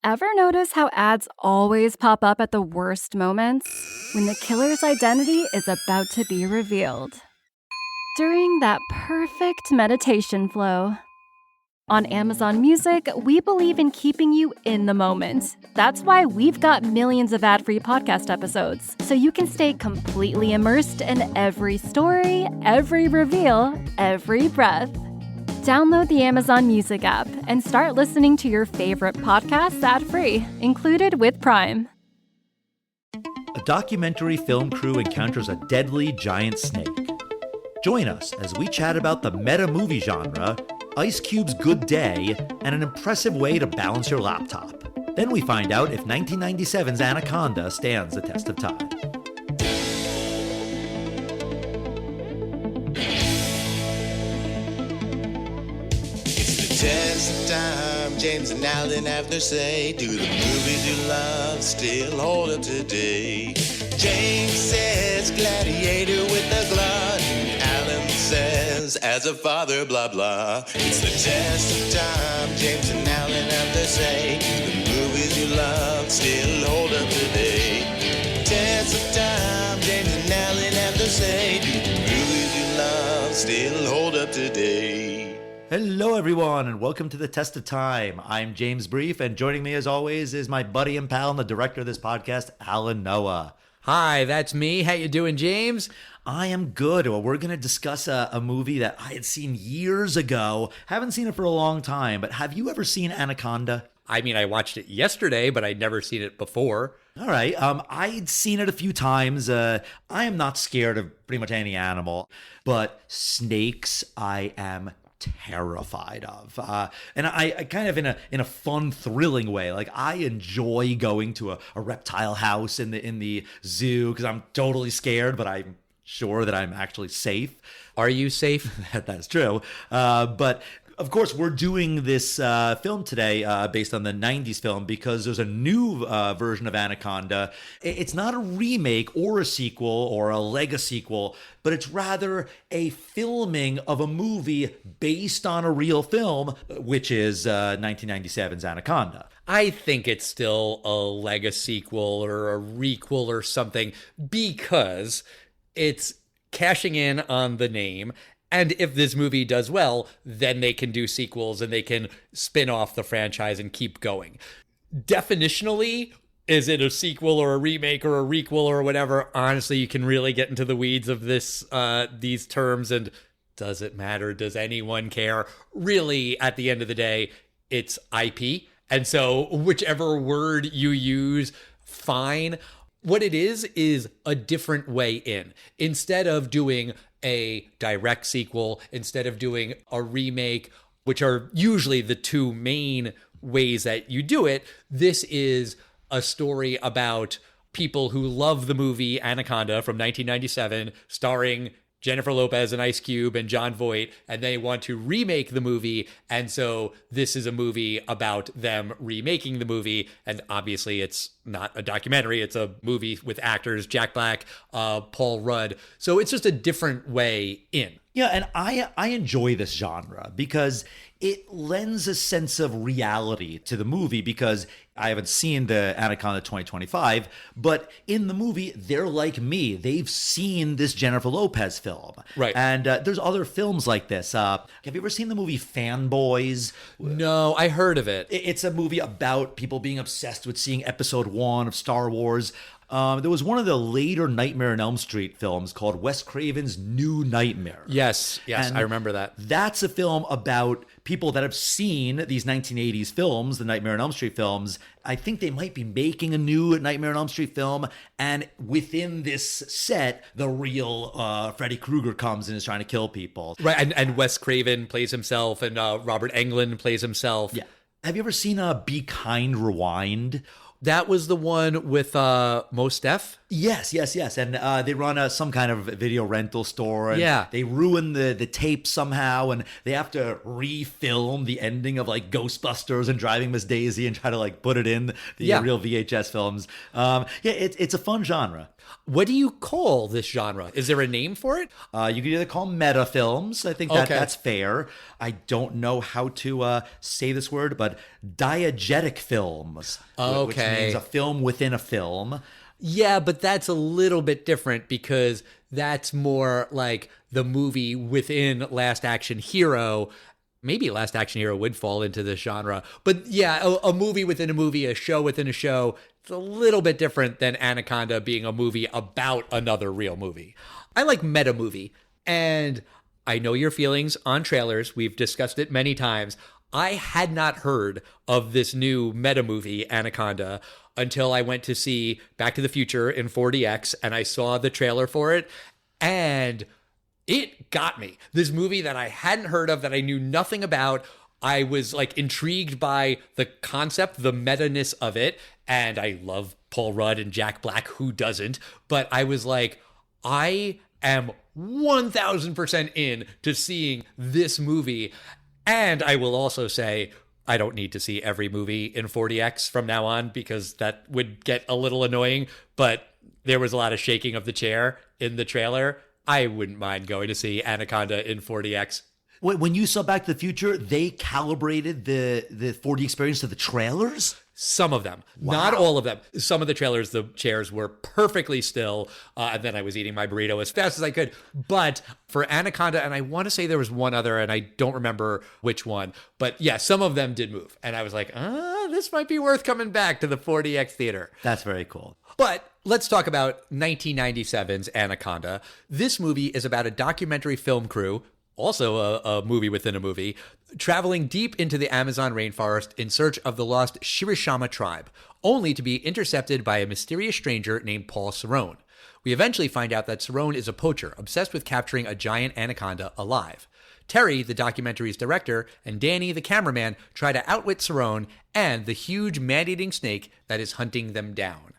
Ever notice how ads always pop up at the worst moments? When the killer's identity is about to be revealed. During that perfect meditation flow. On Amazon Music, we believe in keeping you in the moment. That's why we've got millions of ad-free podcast episodes, so you can stay completely immersed in every story, every reveal, every breath. Download the Amazon Music app and start listening to your favorite podcasts ad-free, included with Prime. A documentary film crew encounters a deadly giant snake. Join us as we chat about the meta movie genre, Ice Cube's Good Day, and an impressive way to balance your laptop. Then we find out if 1997's Anaconda stands the test of time. Test of time, James and Alan have their say. Do the movies you love still hold up today? James says gladiator with the glove. Alan says as a father, blah blah. It's the test of time, James and Alan have their say. Do the movies you love still hold up today? Test of time, James and Alan have their say. Do the movies you love still hold up today? Hello, everyone, and welcome to the Test of Time. I'm James Brief, and joining me, as always, is my buddy and pal and the director of this podcast, Alan Noah. Hi, that's me. How you doing, James? I am good. Well, we're going to discuss a movie that I had seen years ago. Haven't seen it for a long time, but have you ever seen Anaconda? I mean, I watched it yesterday, but I'd never seen it before. All right. I'd seen it a few times. I am not scared of pretty much any animal, but snakes I am terrified of, and I kind of in a fun, thrilling way. Like, I enjoy going to a reptile house in the zoo because I'm totally scared, but I'm sure that I'm actually safe. Are you safe? That's true. But of course, we're doing this film today based on the 90s film because there's a new version of Anaconda. It's not a remake or a sequel or a Lega sequel, but it's rather a filming of a movie based on a real film, which is 1997's Anaconda. I think it's still a Lega sequel or a requel or something because it's cashing in on the name. And if this movie does well, then they can do sequels and they can spin off the franchise and keep going. Definitionally, is it a sequel or a remake or a requel or whatever? Honestly, you can really get into the weeds of these terms, and does it matter? Does anyone care? Really, at the end of the day, it's IP. And so whichever word you use, fine. What it is a different way in. Instead of doing a direct sequel, instead of doing a remake, which are usually the two main ways that you do it, this is a story about people who love the movie Anaconda from 1997, starring Jennifer Lopez and Ice Cube and Jon Voight, and they want to remake the movie. And so this is a movie about them remaking the movie. And obviously it's not a documentary. It's a movie with actors, Jack Black, Paul Rudd. So it's just a different way in. Yeah, and I enjoy this genre because it lends a sense of reality to the movie, because I haven't seen the Anaconda 2025, but in the movie, they're like me. They've seen this Jennifer Lopez film. Right. And there's other films like this. Have you ever seen the movie Fanboys? No, I heard of it. It's a movie about people being obsessed with seeing episode 1 of Star Wars. There was one of the later Nightmare on Elm Street films called Wes Craven's New Nightmare. Yes, And I remember that. That's a film about people that have seen these 1980s films, the Nightmare on Elm Street films. I think they might be making a new Nightmare on Elm Street film, and within this set, the real Freddy Krueger comes and is trying to kill people. Right, and Wes Craven plays himself, and Robert Englund plays himself. Yeah. Have you ever seen Be Kind, Rewind? That was the one with Mos Def? Yes. And they run some kind of video rental store. And Yeah. they ruin the tape somehow, and they have to refilm the ending of like Ghostbusters and Driving Miss Daisy and try to like put it in the real VHS films. It's a fun genre. What do you call this genre? Is there a name for it? You could either call them meta films. I think that's fair. I don't know how to say this word, but diegetic films, which means a film within a film. Yeah, but that's a little bit different because that's more like the movie within Last Action Hero. Maybe Last Action Hero would fall into this genre. But yeah, a movie within a movie, a show within a show. It's a little bit different than Anaconda being a movie about another real movie. I like meta movie. And I know your feelings on trailers. We've discussed it many times. I had not heard of this new meta movie, Anaconda, until I went to see Back to the Future in 4DX and I saw the trailer for it. And it got me. This movie that I hadn't heard of, that I knew nothing about. I was like intrigued by the concept, the meta-ness of it. And I love Paul Rudd and Jack Black. Who doesn't? But I was like, I am 1000% in to seeing this movie. And I will also say, I don't need to see every movie in 4DX from now on because that would get a little annoying. But there was a lot of shaking of the chair in the trailer. I wouldn't mind going to see Anaconda in 4DX. When you saw Back to the Future, they calibrated the 4D experience to the trailers? Some of them, not all of them. Some of the trailers, the chairs were perfectly still. And then I was eating my burrito as fast as I could. But for Anaconda, and I want to say there was one other, and I don't remember which one. But yeah, some of them did move. And I was like, this might be worth coming back to the 4DX theater. That's very cool. But let's talk about 1997's Anaconda. This movie is about a documentary film crew, also a movie within a movie, traveling deep into the Amazon rainforest in search of the lost Shirishama tribe, only to be intercepted by a mysterious stranger named Paul Cerrone. We eventually find out that Cerrone is a poacher, obsessed with capturing a giant anaconda alive. Terry, the documentary's director, and Danny, the cameraman, try to outwit Cerrone and the huge man-eating snake that is hunting them down.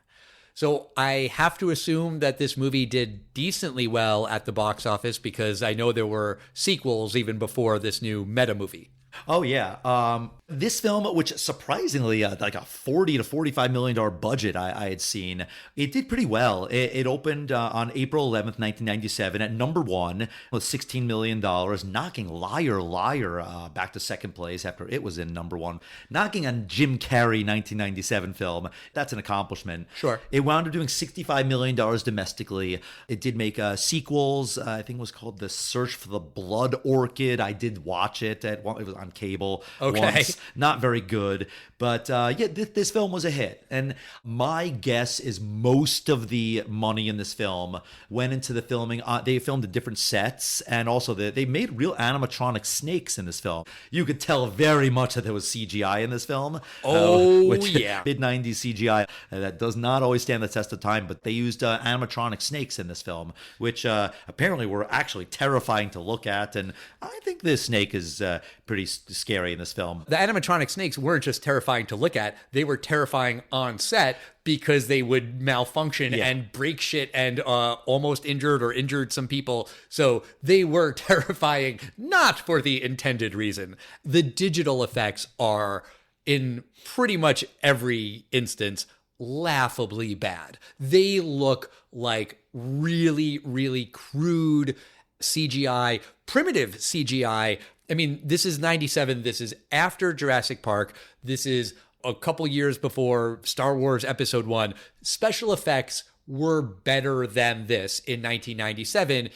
So I have to assume that this movie did decently well at the box office because I know there were sequels even before this new meta movie. Oh, yeah. This film, which surprisingly, like a $40 to $45 million budget I had seen, it did pretty well. It opened on April 11th, 1997 at number one with $16 million, knocking Liar Liar back to second place after it was in number one, knocking on Jim Carrey 1997 film. That's an accomplishment. Sure. It wound up doing $65 million domestically. It did make sequels. I think it was called The Search for the Blood Orchid. I did watch it. It was on cable once. Not very good. But this film was a hit. And my guess is most of the money in this film went into the filming. They filmed at different sets. And also they made real animatronic snakes in this film. You could tell very much that there was CGI in this film. Yeah. Mid-90s CGI. That does not always stand the test of time. But they used animatronic snakes in this film, which apparently were actually terrifying to look at. And I think this snake is pretty scary in this film. The animatronic snakes weren't just terrifying to look at, they were terrifying on set because they would malfunction and break shit and almost injured some people. So they were terrifying, not for the intended reason. The digital effects are, in pretty much every instance, laughably bad. They look like really, really crude CGI, primitive CGI. I mean, this is 97. This is after Jurassic Park. This is a couple years before Star Wars Episode 1. Special effects were better than this in 1997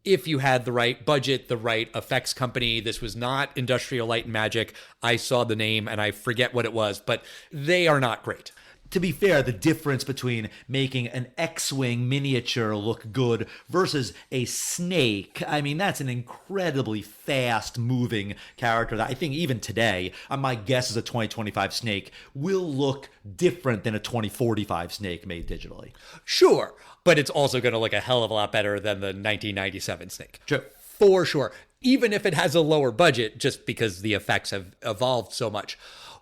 if you had the right budget, the right effects company. This was not Industrial Light and Magic. I saw the name and I forget what it was, but they are not great. To be fair, the difference between making an X-Wing miniature look good versus a snake, I mean, that's an incredibly fast-moving character that I think even today, my guess is a 2025 snake will look different than a 2045 snake made digitally. Sure, but it's also going to look a hell of a lot better than the 1997 snake. Sure. For sure. Even if it has a lower budget, just because the effects have evolved so much.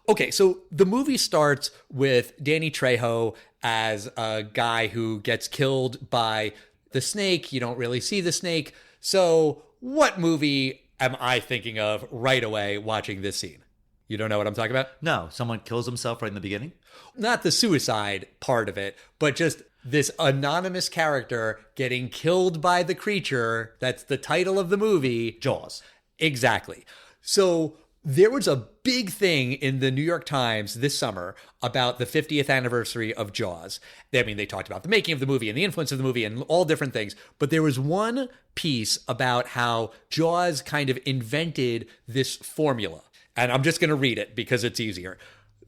Okay, so the movie starts with Danny Trejo as a guy who gets killed by the snake. You don't really see the snake. So what movie am I thinking of right away watching this scene? You don't know what I'm talking about? No, someone kills himself right in the beginning. Not the suicide part of it, but just this anonymous character getting killed by the creature. That's the title of the movie. Jaws. Exactly. So there was a big thing in the New York Times this summer about the 50th anniversary of Jaws. I mean, they talked about the making of the movie and the influence of the movie and all different things. But there was one piece about how Jaws kind of invented this formula. And I'm just going to read it because it's easier.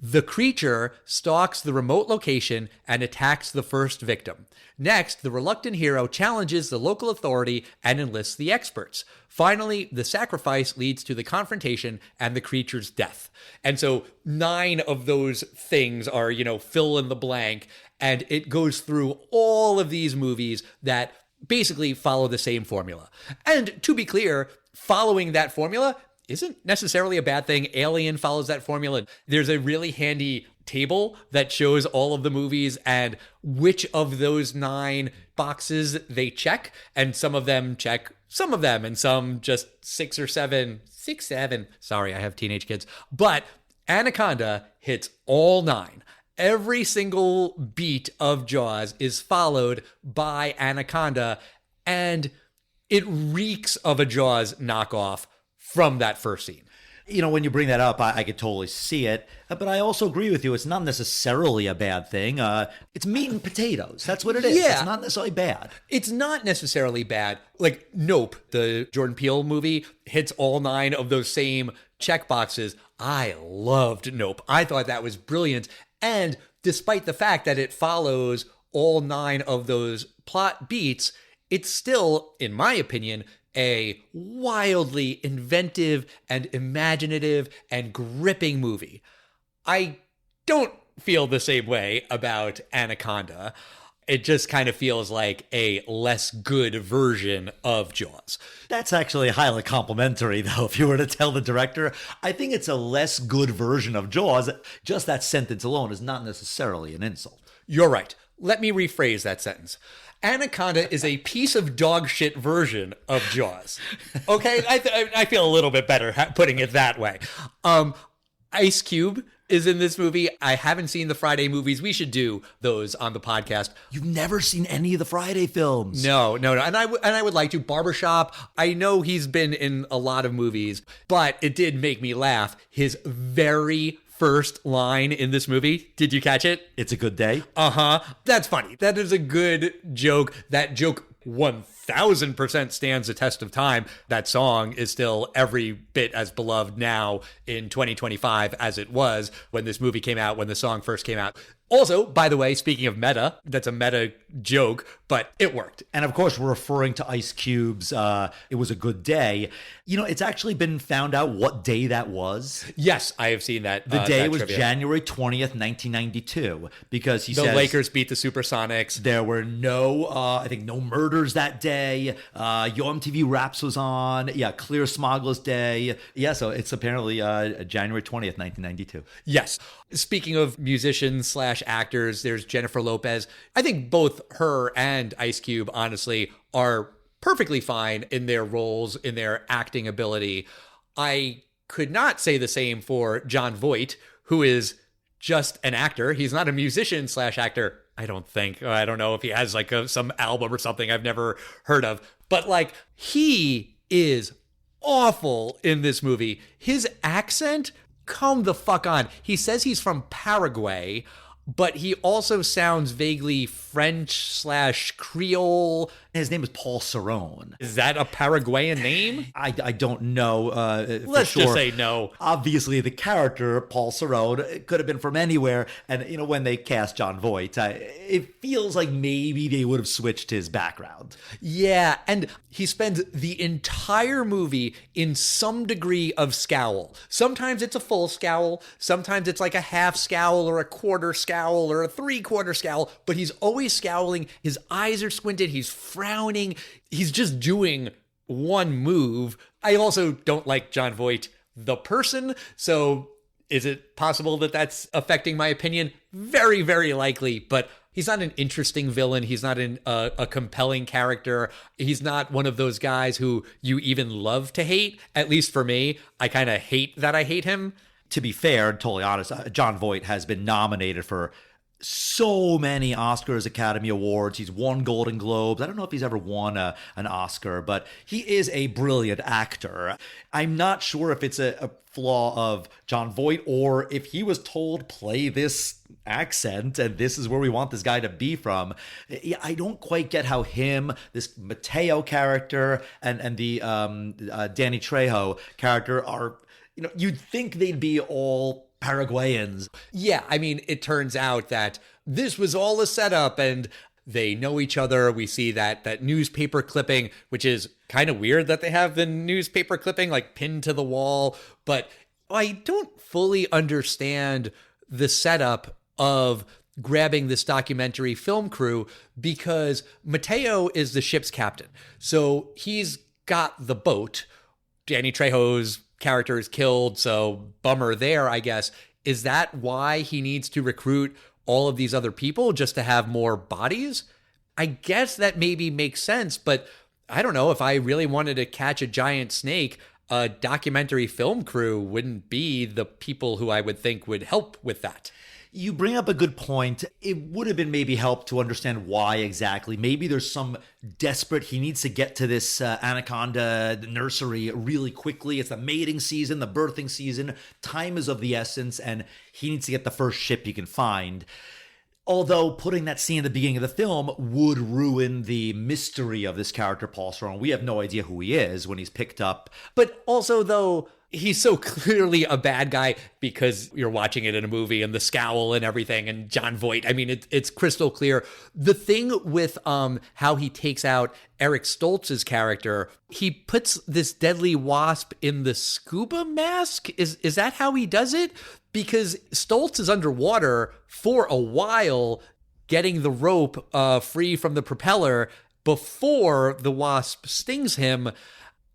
The creature stalks the remote location and attacks the first victim. Next, the reluctant hero challenges the local authority and enlists the experts. Finally, the sacrifice leads to the confrontation and the creature's death. And so 9 of those things are, fill in the blank. And it goes through all of these movies that basically follow the same formula. And to be clear, following that formula isn't necessarily a bad thing. Alien follows that formula. There's a really handy table that shows all of the movies and which of those 9 boxes they check. And some of them check some of them, and some just 6 or 7. 6, 7. Sorry, I have teenage kids. But Anaconda hits all 9. Every single beat of Jaws is followed by Anaconda, and it reeks of a Jaws knockoff from that first scene. When you bring that up, I could totally see it. But I also agree with you. It's not necessarily a bad thing. It's meat and potatoes. That's what it is. Yeah. It's not necessarily bad. It's not necessarily bad. Like Nope, the Jordan Peele movie, hits all 9 of those same check boxes. I loved Nope. I thought that was brilliant. And despite the fact that it follows all 9 of those plot beats, it's still, in my opinion, a wildly inventive and imaginative and gripping movie. I don't feel the same way about Anaconda. It just kind of feels like a less good version of Jaws. That's actually highly complimentary, though. If you were to tell the director, I think it's a less good version of Jaws. Just that sentence alone is not necessarily an insult. You're right. Let me rephrase that sentence. Anaconda is a piece of dog shit version of Jaws. Okay, I feel a little bit better putting it that way. Ice Cube is in this movie. I haven't seen the Friday movies. We should do those on the podcast. You've never seen any of the Friday films? No. And I would like to. Barbershop, I know he's been in a lot of movies, but it did make me laugh. His very first line in this movie. Did you catch it? It's a good day. That's funny. That is a good joke. That joke 1000% stands the test of time. That song is still every bit as beloved now in 2025 as it was when this movie came out, when the song first came out. Also, by the way, speaking of meta, that's a meta joke, but it worked. And of course, we're referring to Ice Cube's It Was a Good Day. It's actually been found out what day that was. Yes, I have seen that. The day that was trivia. January 20th, 1992, because he The says Lakers beat the Supersonics. there were no murders that day. Yo MTV Raps was on. Yeah, Clear Smogless Day. Yeah, so it's apparently January 20th, 1992. Yes. Speaking of musicians / actors, there's Jennifer Lopez. I think both her and Ice Cube, honestly, are perfectly fine in their roles, in their acting ability. I could not say the same for Jon Voight, who is just an actor. He's not a musician / actor, I don't think. I don't know if he has like some album or something I've never heard of. But like, he is awful in this movie. His accent, come the fuck on. He says he's from Paraguay, but he also sounds vaguely French / Creole. His name is Paul Cerrone. Is that a Paraguayan name? I don't know. Let's for sure. just say no. Obviously, the character Paul Cerrone could have been from anywhere, and when they cast Jon Voight, it feels like maybe they would have switched his background. Yeah, and he spends the entire movie in some degree of scowl. Sometimes it's a full scowl, sometimes it's like a half scowl or a quarter scowl or a 3/4 scowl, but he's always scowling. His eyes are squinted, he's frowning, he's just doing one move. I also don't like Jon Voight, the person, so Is it possible that that's affecting my opinion? Very, very likely, but he's not an interesting villain. He's not a compelling character. He's not one of those guys who you even love to hate. At least for me, I kind of hate that I hate him. To be fair and totally honest, Jon Voight has been nominated for so many Oscars, Academy Awards. He's won Golden Globes. I don't know if he's ever won an Oscar, but he is a brilliant actor. I'm not sure if it's a flaw of Jon Voight or if he was told play this accent and this is where we want this guy to be from. I don't quite get how him, this Mateo character, and the Danny Trejo character are, you'd think they'd be all Paraguayans. Yeah, I mean, it turns out that this was all a setup and they know each other. We see that newspaper clipping, which is kind of weird that they have the newspaper clipping like pinned to the wall. But I don't fully understand the setup of grabbing this documentary film crew because Mateo is the ship's captain. So he's got the boat. Danny Trejo's character is killed, so bummer there, I guess. Is that why he needs to recruit all of these other people just to have more bodies? I guess that maybe makes sense, but I don't know. If I really wanted to catch a giant snake, a documentary film crew wouldn't be the people who I would think would help with that. You bring up a good point. It would have been maybe help to understand why exactly. Maybe there's some desperate, he needs to get to this Anaconda nursery really quickly. It's the mating season, the birthing season. Time is of the essence, and he needs to get the first ship he can find. Although putting that scene at the beginning of the film would ruin the mystery of this character, Paul Serone. We have no idea who he is when he's picked up. But also, though, he's so clearly a bad guy because you're watching it in a movie and the scowl and everything and Jon Voight. I mean, it's crystal clear. The thing with how he takes out Eric Stoltz's character, he puts this deadly wasp in the scuba mask. Is that how he does it? Because Stoltz is underwater for a while, getting the rope free from the propeller before the wasp stings him.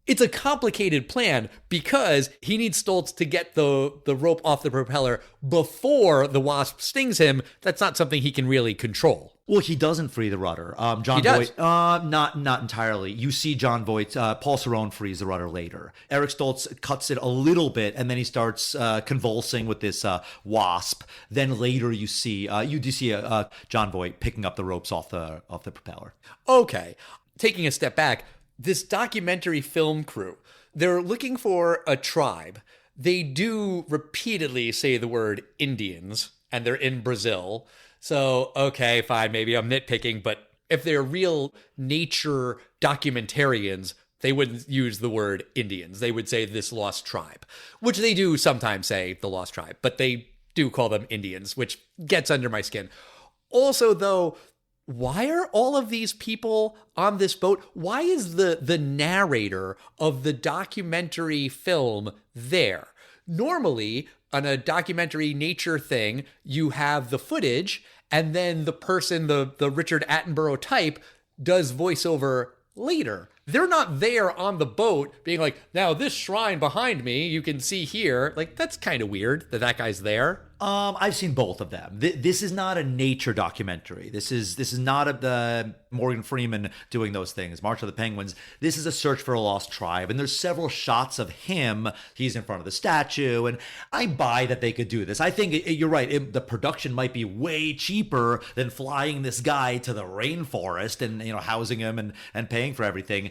It's a complicated plan because he needs Stoltz to get the rope off the propeller before the wasp stings him. That's not something he can really control. Well, he doesn't free the rudder. Jon does. Voight, not entirely. You see Jon Voight, Paul Serone frees the rudder later. Eric Stoltz cuts it a little bit, and then he starts convulsing with this wasp. Then later you see Jon Voight picking up the ropes off the propeller. Okay, taking a step back, this documentary film crew, they're looking for a tribe. They do repeatedly say the word Indians, and they're in Brazil. So, okay, fine, maybe I'm nitpicking, but if they're real nature documentarians, they wouldn't use the word Indians. They would say this lost tribe, which they do sometimes say the lost tribe, but they do call them Indians, which gets under my skin. Also, though, why are all of these people on this boat? Why is the narrator of the documentary film there? Normally, on a documentary nature thing, you have the footage, and then the person, the Richard Attenborough type, does voiceover later. They're not there on the boat being like, now this shrine behind me, you can see here. Like, that's kind of weird that guy's there. I've seen both of them. This is not a nature documentary. This is not the Morgan Freeman doing those things, March of the Penguins. This is a search for a lost tribe, and there's several shots of him. He's in front of the statue, and I buy that they could do this. I think you're right. The production might be way cheaper than flying this guy to the rainforest and housing him and paying for everything.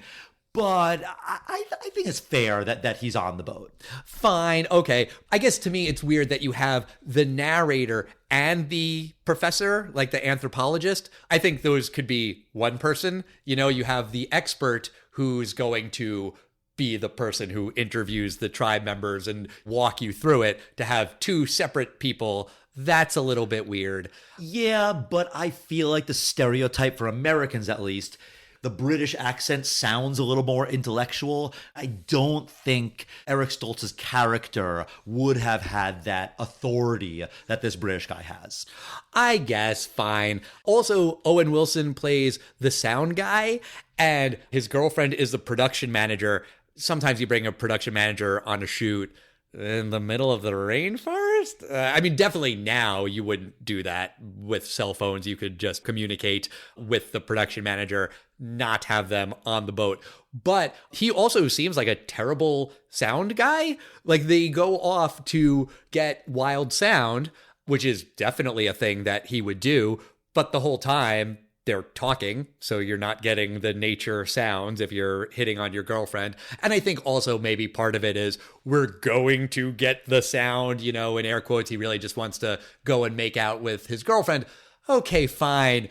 But I think it's fair that he's on the boat. Fine, okay. I guess to me it's weird that you have the narrator and the professor, like the anthropologist. I think those could be one person. You have the expert who's going to be the person who interviews the tribe members and walk you through it. To have two separate people, that's a little bit weird. Yeah, but I feel like the stereotype for Americans, at least, the British accent sounds a little more intellectual. I don't think Eric Stoltz's character would have had that authority that this British guy has. I guess, fine. Also, Owen Wilson plays the sound guy, and his girlfriend is the production manager. Sometimes you bring a production manager on a shoot. in the middle of the rainforest? I mean, definitely now you wouldn't do that with cell phones. You could just communicate with the production manager, not have them on the boat. But he also seems like a terrible sound guy. Like, they go off to get wild sound, which is definitely a thing that he would do. But the whole time they're talking, so you're not getting the nature sounds if you're hitting on your girlfriend. And I think also maybe part of it is we're going to get the sound, in air quotes. He really just wants to go and make out with his girlfriend. Okay, fine.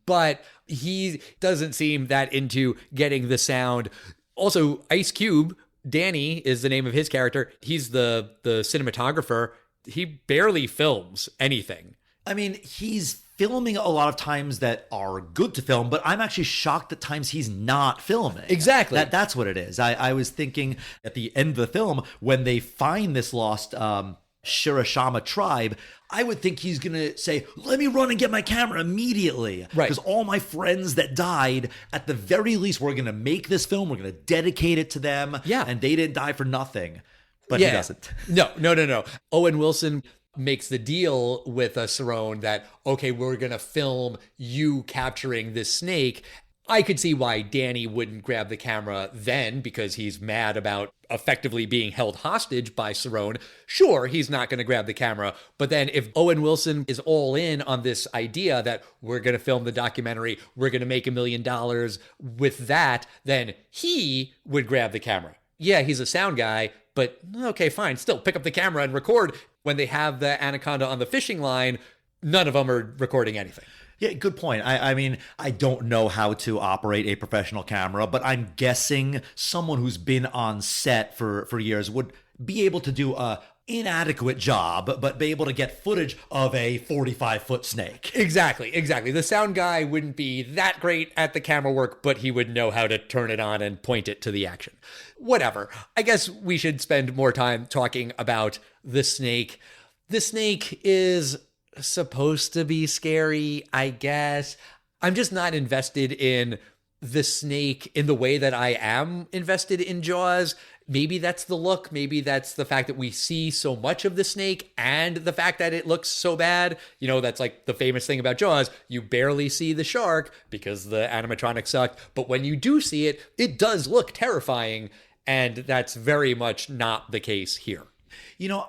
But he doesn't seem that into getting the sound. Also, Ice Cube, Danny is the name of his character. He's the cinematographer. He barely films anything. I mean, he's filming a lot of times that are good to film, but I'm actually shocked at times he's not filming. Exactly. That's what it is. I was thinking at the end of the film, when they find this lost Shirashama tribe, I would think he's going to say, let me run and get my camera immediately. Right. Because all my friends that died, at the very least, we're going to make this film. We're going to dedicate it to them. Yeah. And they didn't die for nothing. But he doesn't. No. Owen Wilson makes the deal with Cerrone that, okay, we're going to film you capturing this snake. I could see why Danny wouldn't grab the camera then, because he's mad about effectively being held hostage by Cerrone. Sure, he's not going to grab the camera. But then if Owen Wilson is all in on this idea that we're going to film the documentary, we're going to make $1 million with that, then he would grab the camera. Yeah, he's a sound guy, but okay, fine. Still pick up the camera and record. When they have the anaconda on the fishing line, none of them are recording anything. Yeah, good point. I mean, I don't know how to operate a professional camera, but I'm guessing someone who's been on set for years would be able to do a inadequate job, but be able to get footage of a 45-foot snake. Exactly. The sound guy wouldn't be that great at the camera work, but he would know how to turn it on and point it to the action. Whatever. I guess we should spend more time talking about the snake. The snake is supposed to be scary, I guess. I'm just not invested in the snake in the way that I am invested in Jaws. Maybe that's the look. Maybe that's the fact that we see so much of the snake and the fact that it looks so bad. That's like the famous thing about Jaws. You barely see the shark because the animatronics sucked. But when you do see it, it does look terrifying. And that's very much not the case here.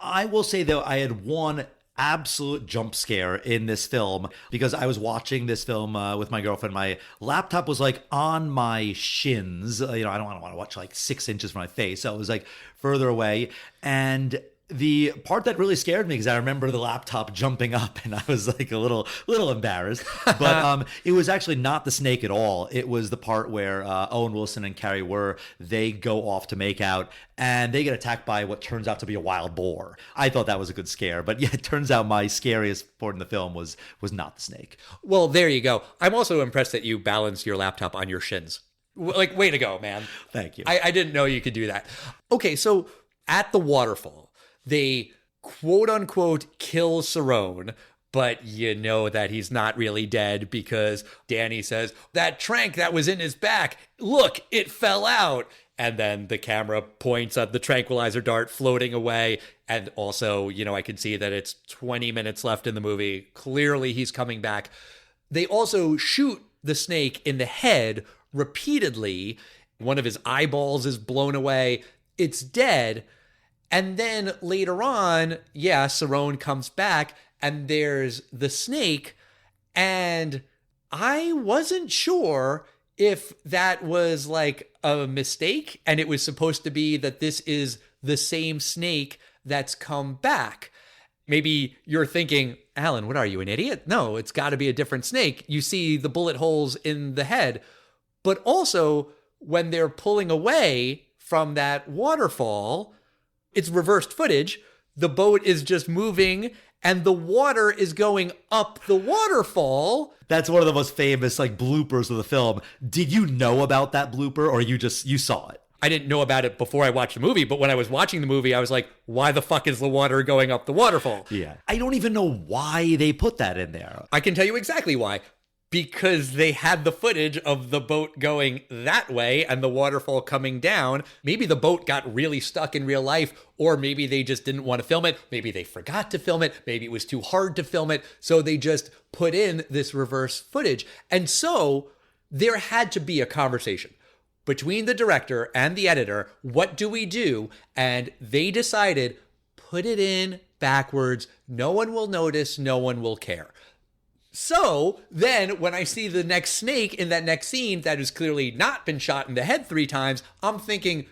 I will say, though, I had one absolute jump scare in this film because I was watching this film with my girlfriend. My laptop was like on my shins. I don't want to watch like 6 inches from my face. So it was like further away. And the part that really scared me, because I remember the laptop jumping up and I was like a little embarrassed, but it was actually not the snake at all. It was the part where Owen Wilson and Carrie they go off to make out and they get attacked by what turns out to be a wild boar. I thought that was a good scare, but yeah, it turns out my scariest part in the film was not the snake. Well, there you go. I'm also impressed that you balanced your laptop on your shins. Like, way to go, man. Thank you. I didn't know you could do that. Okay, so at the waterfall, they quote unquote kill Cerrone, but that he's not really dead because Danny says, that trank that was in his back, look, it fell out. And then the camera points at the tranquilizer dart floating away. And also, I can see that it's 20 minutes left in the movie. Clearly he's coming back. They also shoot the snake in the head repeatedly. One of his eyeballs is blown away. It's dead. And then later on, Cerrone comes back and there's the snake. And I wasn't sure if that was like a mistake and it was supposed to be that this is the same snake that's come back. Maybe you're thinking, Alan, what are you, an idiot? No, it's got to be a different snake. You see the bullet holes in the head. But also, when they're pulling away from that waterfall, it's reversed footage. The boat is just moving and the water is going up the waterfall. That's one of the most famous bloopers of the film. Did you know about that blooper or you saw it? I didn't know about it before I watched the movie, but when I was watching the movie, I was like, why the fuck is the water going up the waterfall? Yeah. I don't even know why they put that in there. I can tell you exactly why. because they had the footage of the boat going that way and the waterfall coming down. Maybe the boat got really stuck in real life, or maybe they just didn't want to film it. Maybe they forgot to film it. Maybe it was too hard to film it. So they just put in this reverse footage. And so there had to be a conversation between the director and the editor. What do we do? And they decided, put it in backwards. No one will notice. No one will care. So then when I see the next snake in that next scene that has clearly not been shot in the head 3 times, I'm thinking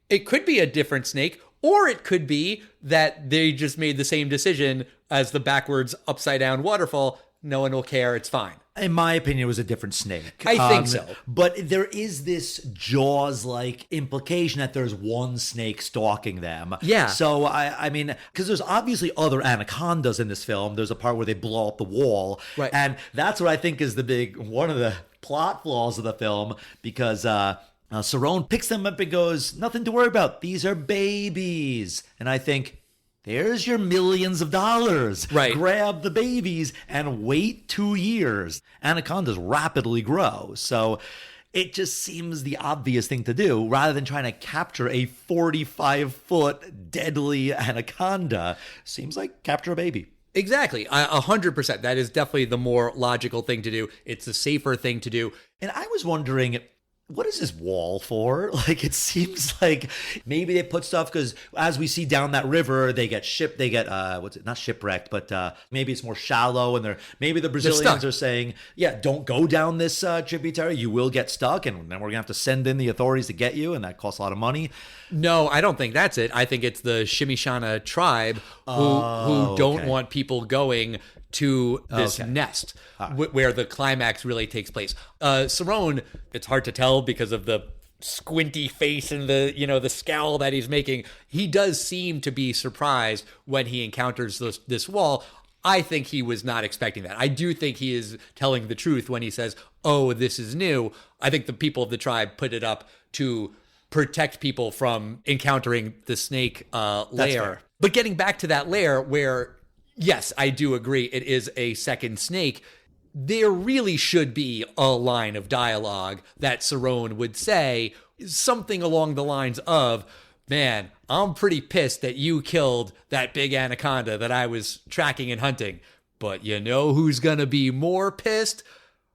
it could be a different snake, or it could be that they just made the same decision as the backwards upside down waterfall. No one will care. It's fine. In my opinion, it was a different snake. I think so. But there is this Jaws-like implication that there's one snake stalking them. Yeah. So, I mean, because there's obviously other anacondas in this film. There's a part where they blow up the wall. Right. And that's what I think is one of the plot flaws of the film, because Cerrone picks them up and goes, nothing to worry about. These are babies. And I think, there's your millions of dollars. Right. Grab the babies and wait 2 years. Anacondas rapidly grow. So it just seems the obvious thing to do rather than trying to capture a 45-foot deadly anaconda. Seems like capture a baby. Exactly. 100%. That is definitely the more logical thing to do. It's the safer thing to do. And I was wondering, what is this wall for? Like, it seems like maybe they put stuff because as we see down that river, they get not shipwrecked, but maybe it's more shallow, and maybe the Brazilians are saying, yeah, don't go down this tributary, you will get stuck, and then we're gonna have to send in the authorities to get you, and that costs a lot of money. No, I don't think that's it. I think it's the Shimishana tribe who don't want people going to this nest where the climax really takes place. Cerrone, it's hard to tell because of the squinty face and the scowl that he's making. He does seem to be surprised when he encounters this wall. I think he was not expecting that. I do think he is telling the truth when he says, oh, this is new. I think the people of the tribe put it up to protect people from encountering the snake lair. But getting back to that lair where, yes, I do agree, it is a second snake. There really should be a line of dialogue that Cerrone would say, something along the lines of, man, I'm pretty pissed that you killed that big anaconda that I was tracking and hunting. But you know who's gonna be more pissed?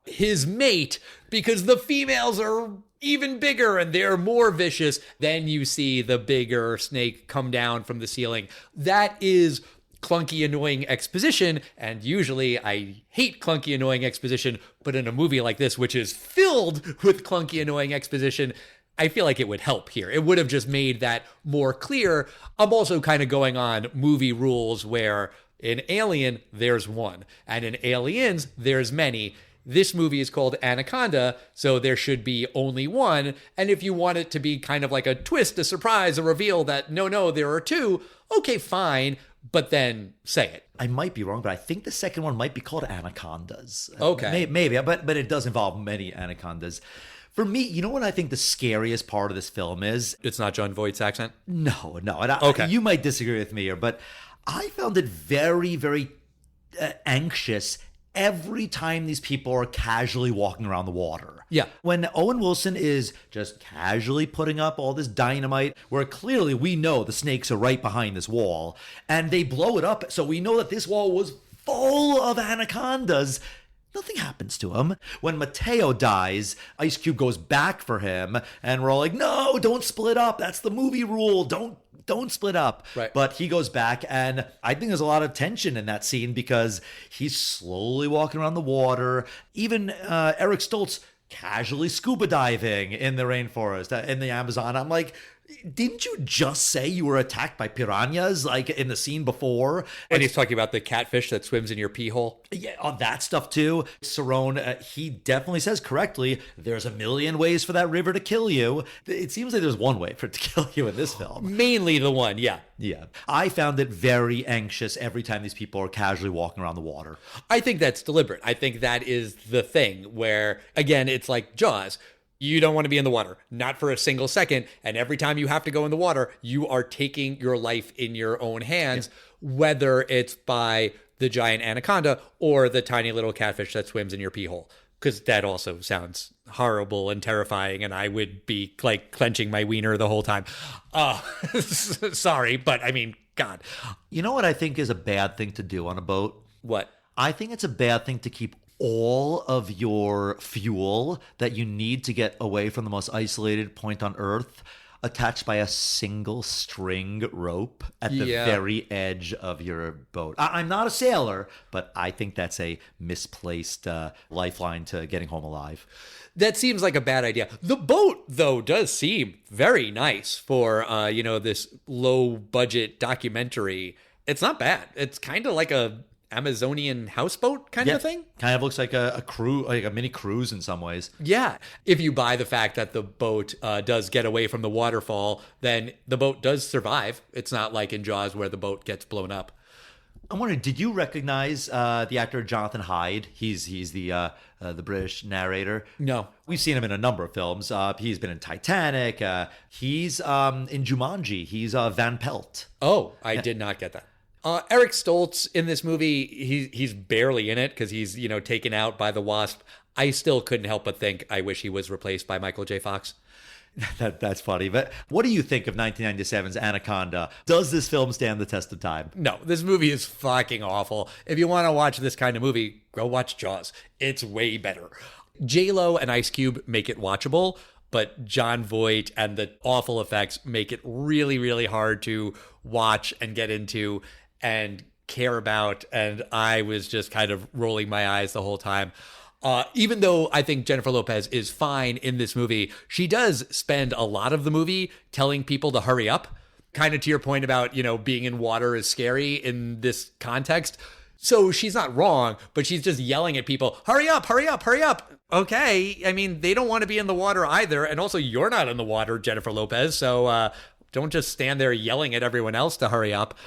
His mate, because the females are even bigger and they're more vicious. Then you see the bigger snake come down from the ceiling. That is clunky, annoying exposition, and usually I hate clunky, annoying exposition, but in a movie like this, which is filled with clunky, annoying exposition, I feel like it would help here. It would have just made that more clear. I'm also kind of going on movie rules where in Alien, there's one, and in Aliens, there's many. This movie is called Anaconda, so there should be only one, and if you want it to be kind of like a twist, a surprise, a reveal that no, there are two, okay, fine, but then say it. I might be wrong, but I think the second one might be called Anacondas. Okay. Maybe, but it does involve many anacondas. For me, you know what I think the scariest part of this film is? It's not John Voight's accent? No. And Okay. You might disagree with me here, but I found it very, very anxious every time these people are casually walking around the water. Yeah. When Owen Wilson is just casually putting up all this dynamite, where clearly we know the snakes are right behind this wall, and they blow it up, so we know that this wall was full of anacondas. Nothing happens to him. When Mateo dies, Ice Cube goes back for him, and we're all like, no, don't split up. That's the movie rule. Don't split up. Right. But he goes back, and I think there's a lot of tension in that scene because he's slowly walking around the water. Even Eric Stoltz casually scuba diving in the rainforest, in the Amazon. I'm like, didn't you just say you were attacked by piranhas like in the scene before? And he's talking about the catfish that swims in your pee hole. Yeah, on that stuff too. Cerrone, he definitely says correctly, there's a million ways for that river to kill you. It seems like there's one way for it to kill you in this film. Mainly the one, yeah. Yeah. I found it very anxious every time these people are casually walking around the water. I think that's deliberate. I think that is the thing where, again, it's like Jaws. You don't want to be in the water, not for a single second. And every time you have to go in the water, you are taking your life in your own hands, whether it's by the giant anaconda or the tiny little catfish that swims in your pee hole. because that also sounds horrible and terrifying, and I would be like clenching my wiener the whole time. Sorry, but I mean, God. You know what I think is a bad thing to do on a boat? What? I think it's a bad thing to keep all of your fuel that you need to get away from the most isolated point on Earth attached by a single string rope at the very edge of your boat. I'm not a sailor, but I think that's a misplaced lifeline to getting home alive. That seems like a bad idea. The boat, though, does seem very nice for, this low-budget documentary. It's not bad. It's kind of like a Amazonian houseboat kind of a thing. Kind of looks like a cruise, like a mini cruise in some ways. Yeah. If you buy the fact that the boat does get away from the waterfall, then the boat does survive. It's not like in Jaws where the boat gets blown up. I'm wondering, did you recognize the actor Jonathan Hyde? He's the British narrator. No. We've seen him in a number of films. He's been in Titanic. He's in Jumanji. He's Van Pelt. Oh, I did not get that. Eric Stoltz in this movie, he's barely in it because he's, taken out by the wasp. I still couldn't help but think I wish he was replaced by Michael J. Fox. That's funny. But what do you think of 1997's Anaconda? Does this film stand the test of time? No, this movie is fucking awful. If you want to watch this kind of movie, go watch Jaws. It's way better. J-Lo and Ice Cube make it watchable, but Jon Voight and the awful effects make it really, really hard to watch and get into and care about. And I was just kind of rolling my eyes the whole time. Even though I think Jennifer Lopez is fine in this movie, she does spend a lot of the movie telling people to hurry up. Kind of to your point about, being in water is scary in this context. So she's not wrong, but she's just yelling at people, hurry up, hurry up, hurry up. Okay. I mean, they don't want to be in the water either. And also, you're not in the water, Jennifer Lopez. So don't just stand there yelling at everyone else to hurry up.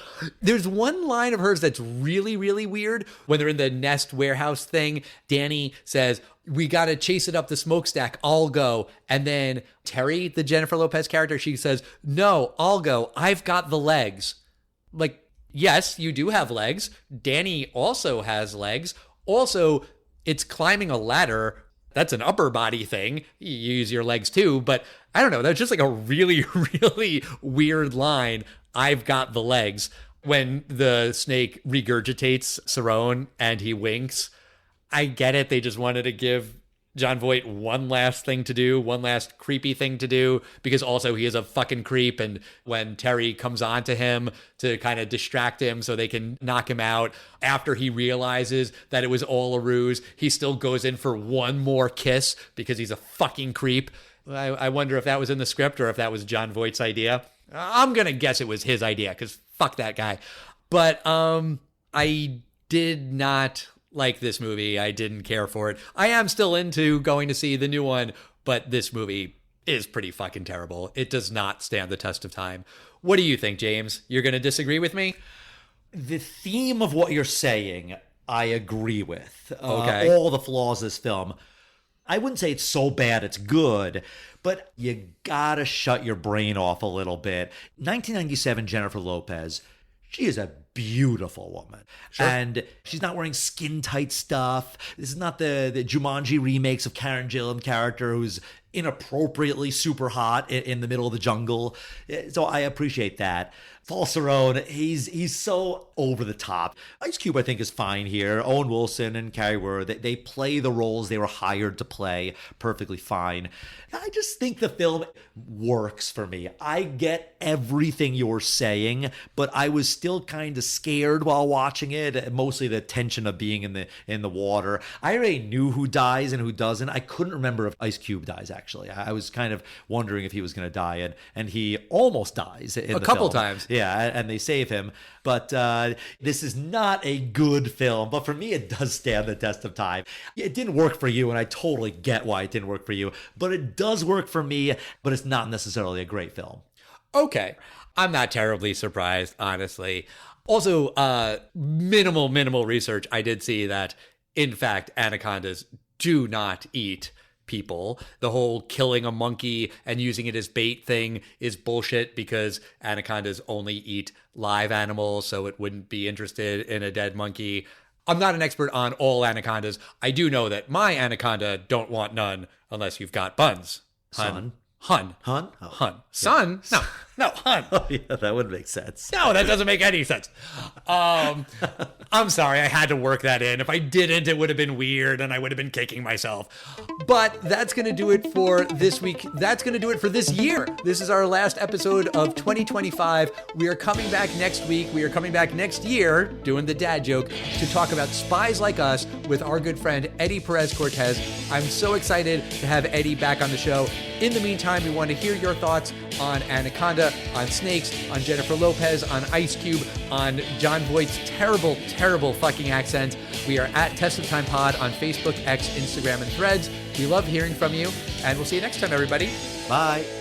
There's one line of hers that's really, really weird. When they're in the Nest warehouse thing, Danny says, we got to chase it up the smokestack. I'll go. And then Terry, the Jennifer Lopez character, she says, no, I'll go. I've got the legs. Like, yes, you do have legs. Danny also has legs. Also, it's climbing a ladder. That's an upper body thing. You use your legs too, but I don't know. That's just like a really, really weird line. I've got the legs. When the snake regurgitates Cerrone and he winks, I get it. They just wanted to give Jon Voight one last thing to do, one last creepy thing to do, because also he is a fucking creep. And when Terry comes on to him to kind of distract him so they can knock him out, after he realizes that it was all a ruse, he still goes in for one more kiss because he's a fucking creep. I wonder if that was in the script or if that was Jon Voight's idea. I'm going to guess it was his idea because fuck that guy. But I did not like this movie. I didn't care for it. I am still into going to see the new one, but this movie is pretty fucking terrible. It does not stand the test of time. What do you think, James? You're going to disagree with me? The theme of what you're saying, I agree with. Okay. All the flaws of this film. I wouldn't say it's so bad it's good, but you gotta shut your brain off a little bit. 1997 Jennifer Lopez, she is a beautiful woman. Sure. And she's not wearing skin tight stuff. This is not the Jumanji remakes of Karen Gillan character who's inappropriately super hot in the middle of the jungle. So I appreciate that. Paul Cerrone, he's so over the top. Ice Cube, I think, is fine here. Owen Wilson and Carrie Were, they play the roles they were hired to play perfectly fine. I just think the film works for me. I get everything you're saying, but I was still kind of scared while watching it. Mostly the tension of being in the water. I already knew who dies and who doesn't. I couldn't remember if Ice Cube dies. Actually, I was kind of wondering if he was going to die, and he almost dies in a the couple film. times. Yeah, and they save him. But this is not a good film. But for me, it does stand the test of time. It didn't work for you, and I totally get why it didn't work for you. But it does work for me, but it's not necessarily a great film. Okay. I'm not terribly surprised, honestly. Also, minimal research. I did see that, in fact, anacondas do not eat people. The whole killing a monkey and using it as bait thing is bullshit because anacondas only eat live animals, so it wouldn't be interested in a dead monkey. I'm not an expert on all anacondas. I do know that my anaconda don't want none unless you've got buns. Son. Hun. Hun? Oh. Hun. Son? No, hun. Oh, yeah, that would make sense. No, that doesn't make any sense. I'm sorry, I had to work that in. If I didn't, it would have been weird and I would have been kicking myself. But that's going to do it for this week. That's going to do it for this year. This is our last episode of 2025. We are coming back next week. We are coming back next year, doing the dad joke, to talk about Spies Like Us with our good friend Eddie Perez Cortez. I'm so excited to have Eddie back on the show. In the meantime, we want to hear your thoughts on Anaconda, on Snakes, on Jennifer Lopez, on Ice Cube, on John Voight's terrible fucking accent. We are at Test of Time Pod on Facebook, X, Instagram, and Threads. We love hearing from you, and we'll see you next time, everybody. Bye.